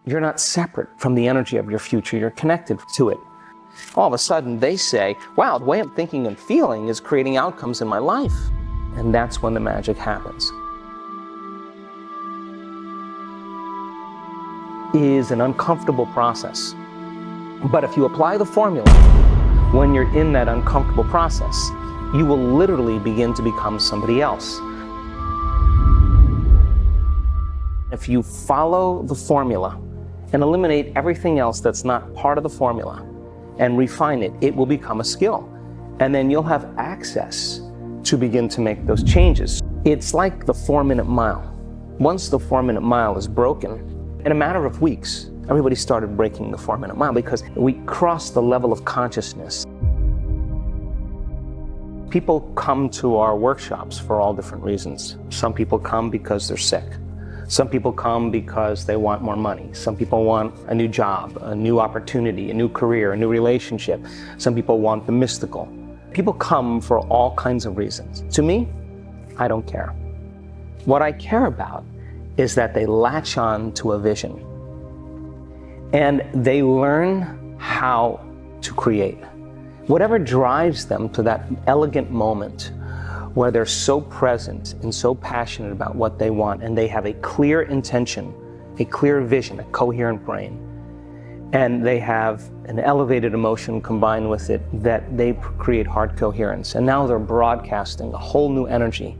You're not separate from the energy of your future, you're connected to it. All of a sudden they say, wow, the way I'm thinking and feeling is creating outcomes in my life. And that's when the magic happens. It is an uncomfortable process. But if you apply the formula, when you're in that uncomfortable process, you will literally begin to become somebody else. If you follow the formula and eliminate everything else that's not part of the formula and refine it, it will become a skill. And then you'll have access to begin to make those changes. It's like the 4-minute mile. Once the 4-minute mile is broken, in a matter of weeks, everybody started breaking the 4-minute mile because we crossed the level of consciousness. People come to our workshops for all different reasons. Some people come because they're sick. Some people come because they want more money. Some people want a new job, a new opportunity, a new career, a new relationship. Some people want the mystical. People come for all kinds of reasons. To me, I don't care. What I care about is that they latch on to a vision and they learn how to create. Whatever drives them to that elegant moment where they're so present and so passionate about what they want, and they have a clear intention, a clear vision, a coherent brain, and they have an elevated emotion combined with it, that they create heart coherence. And now they're broadcasting a whole new energy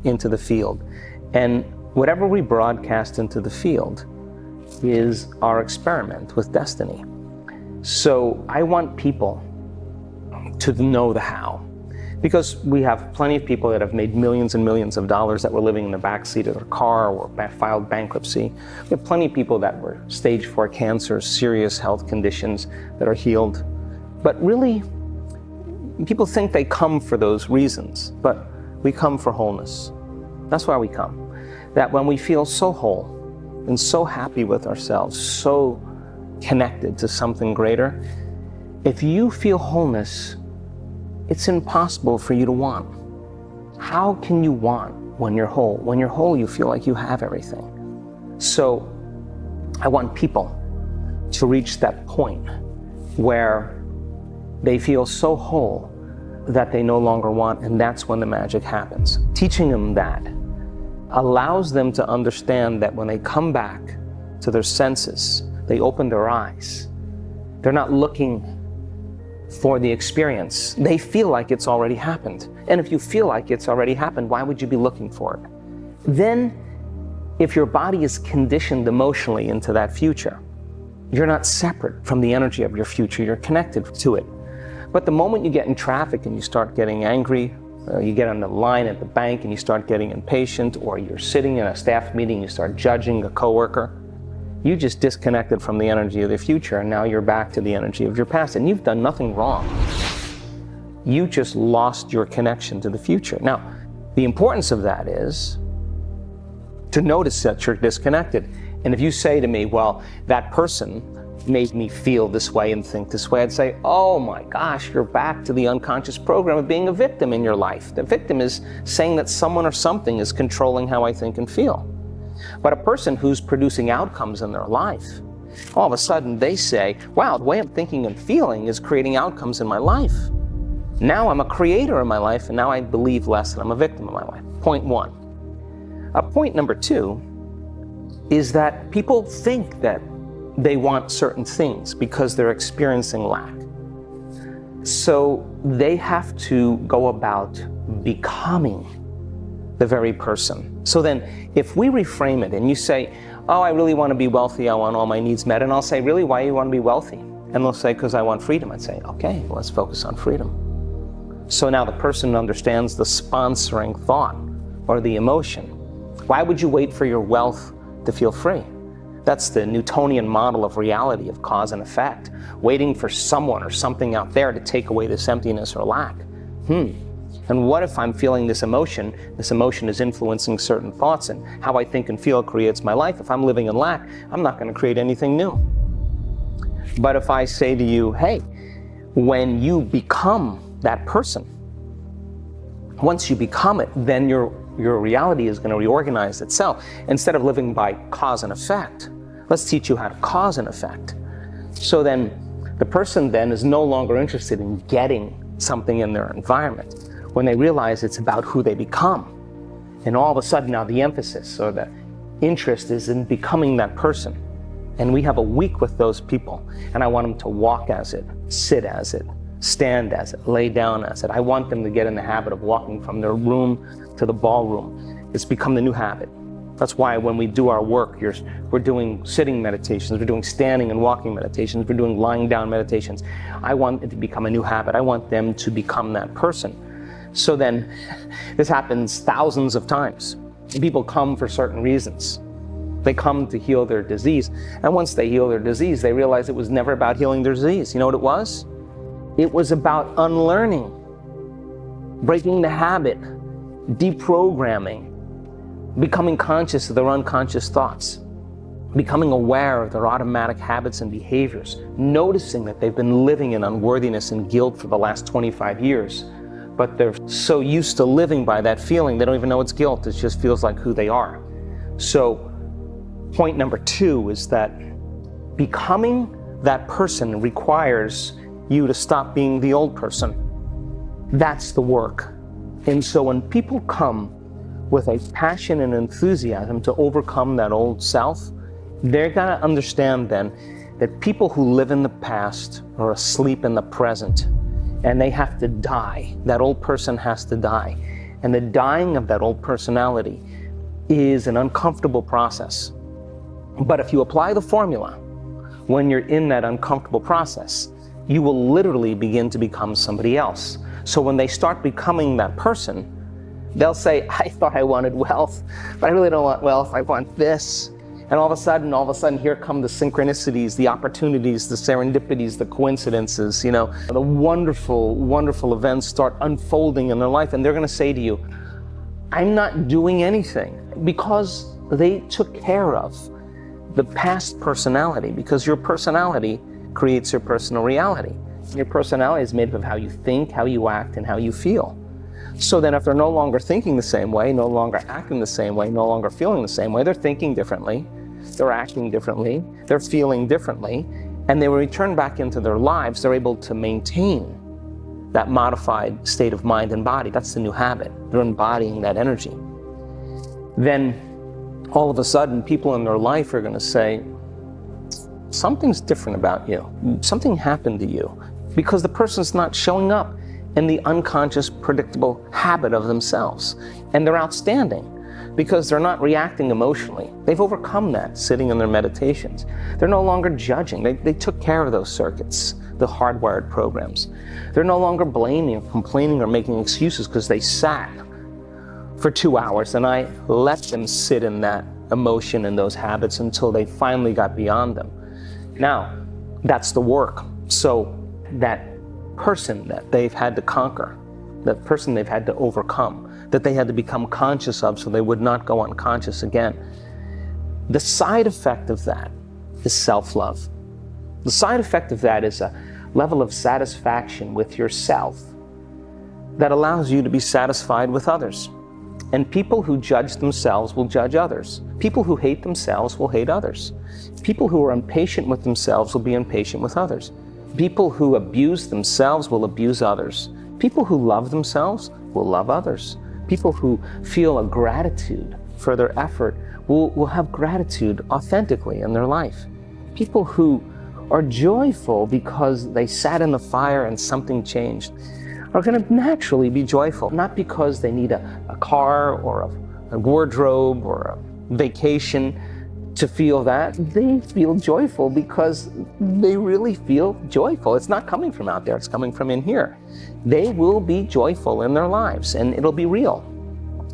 into the field. And whatever we broadcast into the field is our experiment with destiny. So I want people to know the how. Because we have plenty of people that have made millions and millions of dollars that were living in the backseat of their car or filed bankruptcy. We have plenty of people that were stage 4 cancer, serious health conditions that are healed. But really, people think they come for those reasons, but we come for wholeness. That's why we come. That when we feel so whole and so happy with ourselves, so connected to something greater, if you feel wholeness, it's impossible for you to want. How can you want when you're whole? When you're whole, you feel like you have everything. So I want people to reach that point where they feel so whole that they no longer want, and that's when the magic happens. Teaching them that allows them to understand that when they come back to their senses, they open their eyes. They're not looking for the experience. They feel like it's already happened. And if you feel like it's already happened, why would you be looking for it? Then, if your body is conditioned emotionally into that future, you're not separate from the energy of your future, you're connected to it. But the moment you get in traffic and you start getting angry, you get on the line at the bank and you start getting impatient, or you're sitting in a staff meeting and you start judging a coworker, you just disconnected from the energy of the future, and now you're back to the energy of your past, and you've done nothing wrong. You just lost your connection to the future. Now, the importance of that is to notice that you're disconnected. And if you say to me, well, that person made me feel this way and think this way, I'd say, oh my gosh, you're back to the unconscious program of being a victim in your life. The victim is saying that someone or something is controlling how I think and feel. But a person who's producing outcomes in their life, all of a sudden they say, wow, the way I'm thinking and feeling is creating outcomes in my life. Now I'm a creator in my life, and now I believe less and I'm a victim in my life. Point one. Point number two is that people think that they want certain things because they're experiencing lack. So they have to go about becoming the very person. So then, if we reframe it and you say, oh, I really want to be wealthy, I want all my needs met, and I'll say, really, why do you want to be wealthy? And they'll say, because I want freedom. I'd say, okay, let's focus on freedom. So now the person understands the sponsoring thought or the emotion. Why would you wait for your wealth to feel free? That's the Newtonian model of reality, of cause and effect, waiting for someone or something out there to take away this emptiness or lack. And what if I'm feeling this emotion is influencing certain thoughts, and how I think and feel creates my life. If I'm living in lack, I'm not going to create anything new. But if I say to you, hey, when you become that person, once you become it, then your reality is going to reorganize itself. Instead of living by cause and effect, Let's teach you how to cause and effect. So then the person then is no longer interested in getting something in their environment when they realize it's about who they become. And all of a sudden now the emphasis or the interest is in becoming that person. And we have a week with those people, and I want them to walk as it, sit as it, stand as it, lay down as it. I want them to get in the habit of walking from their room to the ballroom. It's become the new habit. That's why when we do our work, we're doing sitting meditations, we're doing standing and walking meditations, we're doing lying down meditations. I want it to become a new habit. I want them to become that person. So then, this happens thousands of times. People come for certain reasons. They come to heal their disease, and once they heal their disease, they realize it was never about healing their disease. You know what it was? It was about unlearning, breaking the habit, deprogramming, becoming conscious of their unconscious thoughts, becoming aware of their automatic habits and behaviors, noticing that they've been living in unworthiness and guilt for the last 25 years, but they're so used to living by that feeling, they don't even know it's guilt. It just feels like who they are. So point number 2 is that becoming that person requires you to stop being the old person. That's the work. And so when people come with a passion and enthusiasm to overcome that old self, they're gonna understand then that people who live in the past are asleep in the present, and they have to die. That old person has to die. And the dying of that old personality is an uncomfortable process. But if you apply the formula, when you're in that uncomfortable process, you will literally begin to become somebody else. So when they start becoming that person, they'll say, I thought I wanted wealth, but I really don't want wealth, I want this. And all of a sudden, here come the synchronicities, the opportunities, the serendipities, the coincidences, the wonderful, wonderful events start unfolding in their life. And they're gonna say to you, I'm not doing anything, because they took care of the past personality, because your personality creates your personal reality. Your personality is made up of how you think, how you act, and how you feel. So then if they're no longer thinking the same way, no longer acting the same way, no longer feeling the same way, they're thinking differently, they're acting differently, they're feeling differently, and they will return back into their lives, they're able to maintain that modified state of mind and body. That's the new habit. They're embodying that energy. Then all of a sudden, people in their life are gonna say, something's different about you. Something happened to you, because the person's not showing up in the unconscious, predictable habit of themselves. And they're outstanding because they're not reacting emotionally. They've overcome that sitting in their meditations. They're no longer judging. They took care of those circuits, the hardwired programs. They're no longer blaming or complaining or making excuses because they sat for 2 hours and I let them sit in that emotion and those habits until they finally got beyond them. Now, that's the work. So that person that they've had to conquer, that person they've had to overcome, that they had to become conscious of so they would not go unconscious again. The side effect of that is self-love. The side effect of that is a level of satisfaction with yourself that allows you to be satisfied with others. And people who judge themselves will judge others. People who hate themselves will hate others. People who are impatient with themselves will be impatient with others. People who abuse themselves will abuse others. People who love themselves will love others. People who feel a gratitude for their effort will have gratitude authentically in their life. People who are joyful because they sat in the fire and something changed are going to naturally be joyful, not because they need a car or a wardrobe or a vacation to feel that. They feel joyful because they really feel joyful. It's not coming from out there, it's coming from in here. They will be joyful in their lives and it'll be real.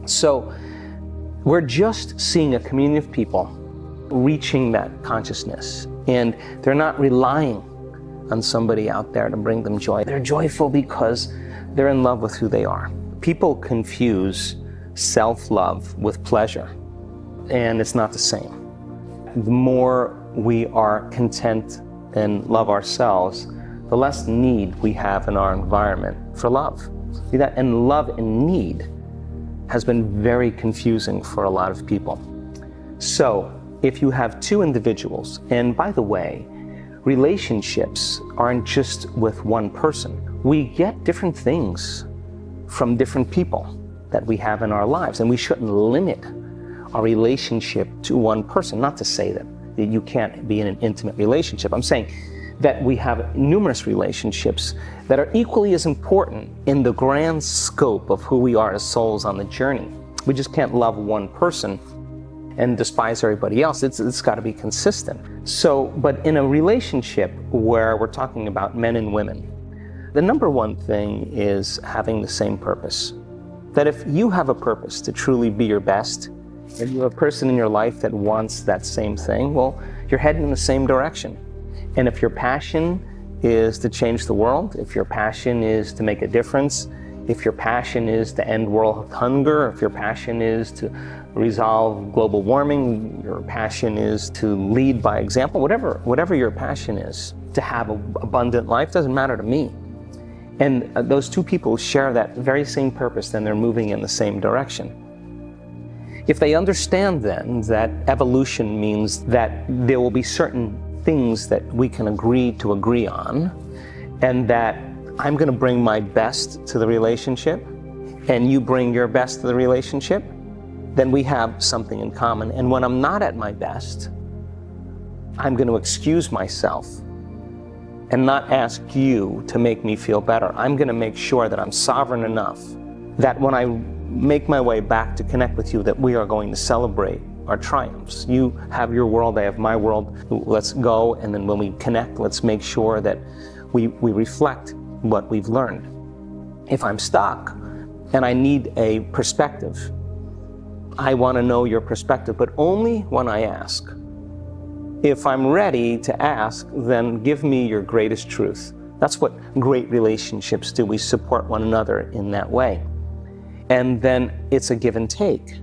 So we're just seeing a community of people reaching that consciousness, and they're not relying on somebody out there to bring them joy. They're joyful because they're in love with who they are. People confuse self-love with pleasure, and it's not the same. The more we are content and love ourselves, the less need we have in our environment for love. See that? And love and need has been very confusing for a lot of people. So if you have two individuals, and by the way, relationships aren't just with one person. We get different things from different people that we have in our lives, and we shouldn't limit our relationship to one person. Not to say that you can't be in an intimate relationship. I'm saying that we have numerous relationships that are equally as important in the grand scope of who we are as souls on the journey. We just can't love one person and despise everybody else. It's got to be consistent. So, but in a relationship where we're talking about men and women, the number one thing is having the same purpose. That if you have a purpose to truly be your best, and you have a person in your life that wants that same thing, well, you're heading in the same direction. And if your passion is to change the world, if your passion is to make a difference, if your passion is to end world hunger, if your passion is to resolve global warming, your passion is to lead by example, whatever your passion is, to have an abundant life, doesn't matter to me. And those two people share that very same purpose, then they're moving in the same direction. If they understand then that evolution means that there will be certain things that we can agree on, and that I'm going to bring my best to the relationship, and you bring your best to the relationship, then we have something in common. And when I'm not at my best, I'm going to excuse myself and not ask you to make me feel better. I'm going to make sure that I'm sovereign enough that when I make my way back to connect with you, that we are going to celebrate our triumphs. You have your world, I have my world. Let's go, and then when we connect, let's make sure that we reflect what we've learned. If I'm stuck and I need a perspective, I want to know your perspective, but only when I ask. If I'm ready to ask, then give me your greatest truth. That's what great relationships do. We support one another in that way. And then it's a give and take,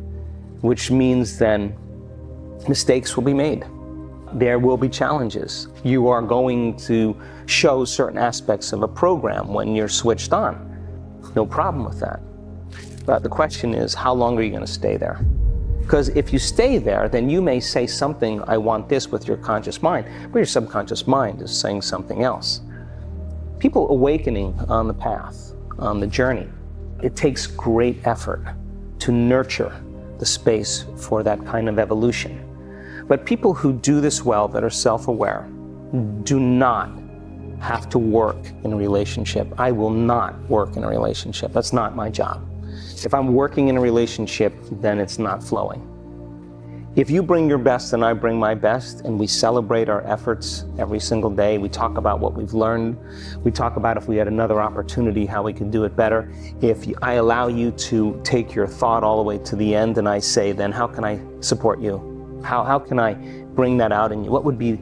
which means then mistakes will be made. There will be challenges. You are going to show certain aspects of a program when you're switched on. No problem with that. But the question is, how long are you going to stay there? Because if you stay there, then you may say something, I want this, with your conscious mind, but your subconscious mind is saying something else. People awakening on the path, on the journey, it takes great effort to nurture the space for that kind of evolution. But people who do this well, that are self-aware, do not have to work in a relationship. I will not work in a relationship. That's not my job. If I'm working in a relationship, then it's not flowing. If you bring your best and I bring my best, and we celebrate our efforts every single day, we talk about what we've learned, we talk about if we had another opportunity, how we could do it better. If I allow you to take your thought all the way to the end, and I say, then how can I support you? How can I bring that out in you? What would be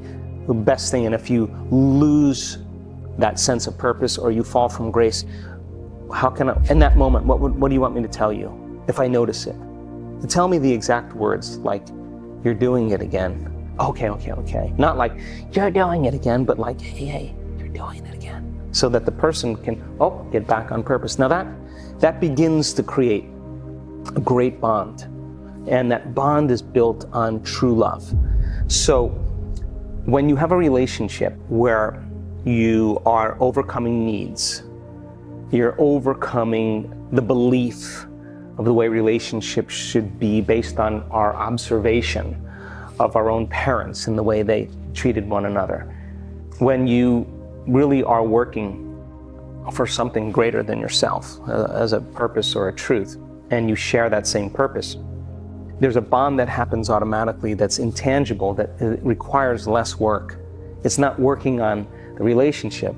the best thing? And if you lose that sense of purpose, or you fall from grace, how can I, in that moment, what do you want me to tell you if I notice it? To tell me the exact words, like, you're doing it again. Okay. Not like, you're doing it again, but like, hey, you're doing it again. So that the person can, get back on purpose. Now that begins to create a great bond. And that bond is built on true love. So when you have a relationship where you are overcoming needs, you're overcoming the belief of the way relationships should be based on our observation of our own parents and the way they treated one another. When you really are working for something greater than yourself, as a purpose or a truth, and you share that same purpose, there's a bond that happens automatically that's intangible, that requires less work. It's not working on the relationship.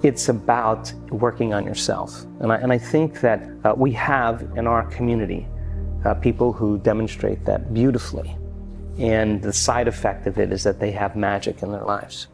It's about working on yourself. And I think that we have in our community people who demonstrate that beautifully. And the side effect of it is that they have magic in their lives.